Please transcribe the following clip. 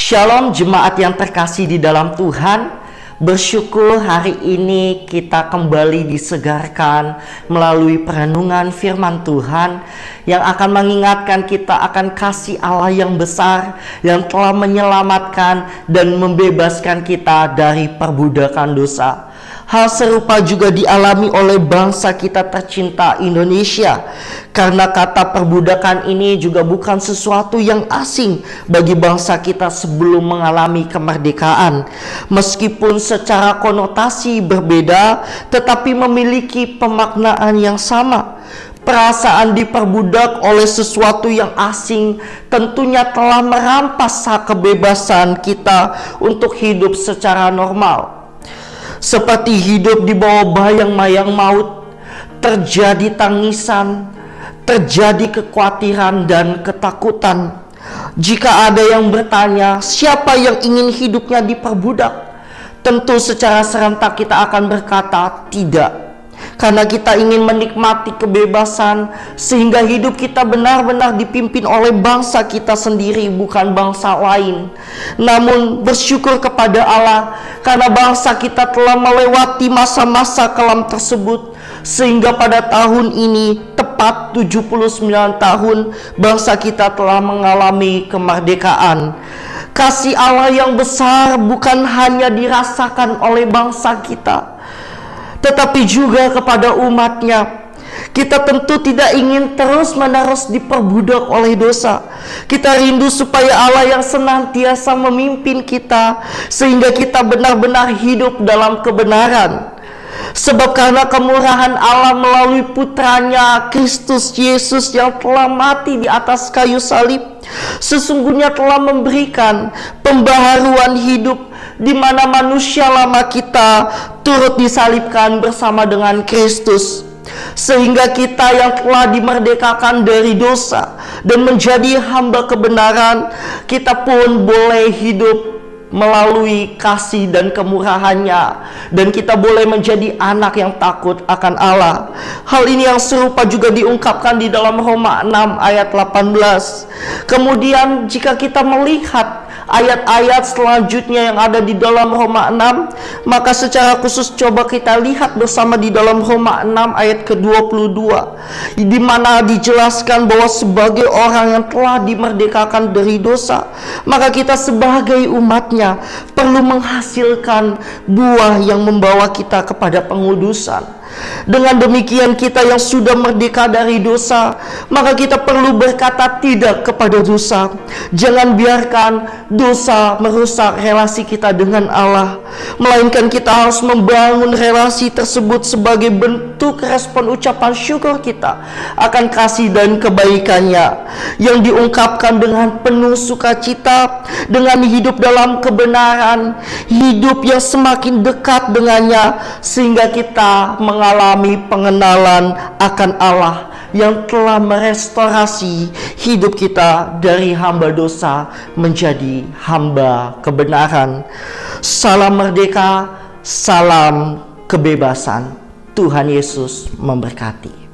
Shalom jemaat yang terkasih di dalam Tuhan. Bersyukur hari ini kita kembali disegarkan melalui perenungan firman Tuhan yang akan mengingatkan kita akan kasih Allah yang besar yang telah menyelamatkan dan membebaskan kita dari perbudakan dosa. Hal serupa juga dialami oleh bangsa kita tercinta Indonesia, karena kata perbudakan ini juga bukan sesuatu yang asing bagi bangsa kita sebelum mengalami kemerdekaan. Meskipun secara konotasi berbeda, tetapi memiliki pemaknaan yang sama. Perasaan diperbudak oleh sesuatu yang asing tentunya telah merampas hak kebebasan kita untuk hidup secara normal. Seperti hidup di bawah bayang-bayang maut, terjadi tangisan, terjadi kekhawatiran dan ketakutan. Jika ada yang bertanya, siapa yang ingin hidupnya diperbudak? Tentu secara serentak kita akan berkata tidak. Karena kita ingin menikmati kebebasan, sehingga hidup kita benar-benar dipimpin oleh bangsa kita sendiri, bukan bangsa lain. Namun bersyukur kepada Allah, karena bangsa kita telah melewati masa-masa kelam tersebut, sehingga pada tahun ini tepat 79 tahun bangsa kita telah mengalami kemerdekaan. Kasih Allah yang besar bukan hanya dirasakan oleh bangsa kita, tetapi juga kepada umatnya. Kita tentu tidak ingin terus-menerus diperbudak oleh dosa. Kita rindu supaya Allah yang senantiasa memimpin kita, sehingga kita benar-benar hidup dalam kebenaran. Sebab karena kemurahan Allah melalui putranya Kristus Yesus yang telah mati di atas kayu salib, sesungguhnya telah memberikan pembaharuan hidup, di mana manusia lama kita turut disalibkan bersama dengan Kristus, sehingga kita yang telah dimerdekakan dari dosa dan menjadi hamba kebenaran, kita pun boleh hidup melalui kasih dan kemurahannya, dan kita boleh menjadi anak yang takut akan Allah. Hal ini yang serupa juga diungkapkan di dalam Roma 6 ayat 18. Kemudian jika kita melihat ayat-ayat selanjutnya yang ada di dalam Roma 6, maka secara khusus coba kita lihat bersama di dalam Roma 6 ayat ke-22, di mana dijelaskan bahwa sebagai orang yang telah dimerdekakan dari dosa, maka kita sebagai umatnya perlu menghasilkan buah yang membawa kita kepada pengudusan. Dengan demikian, kita yang sudah merdeka dari dosa, maka kita perlu berkata tidak kepada dosa. Jangan biarkan dosa merusak relasi kita dengan Allah, melainkan kita harus membangun relasi tersebut sebagai bentuk respon ucapan syukur kita akan kasih dan kebaikannya, yang diungkapkan dengan penuh sukacita, dengan hidup dalam kebenaran, hidup yang semakin dekat dengannya, sehingga kita mengalami pengenalan akan Allah yang telah merestorasi hidup kita dari hamba dosa menjadi hamba kebenaran. Salam merdeka, salam kebebasan. Tuhan Yesus memberkati.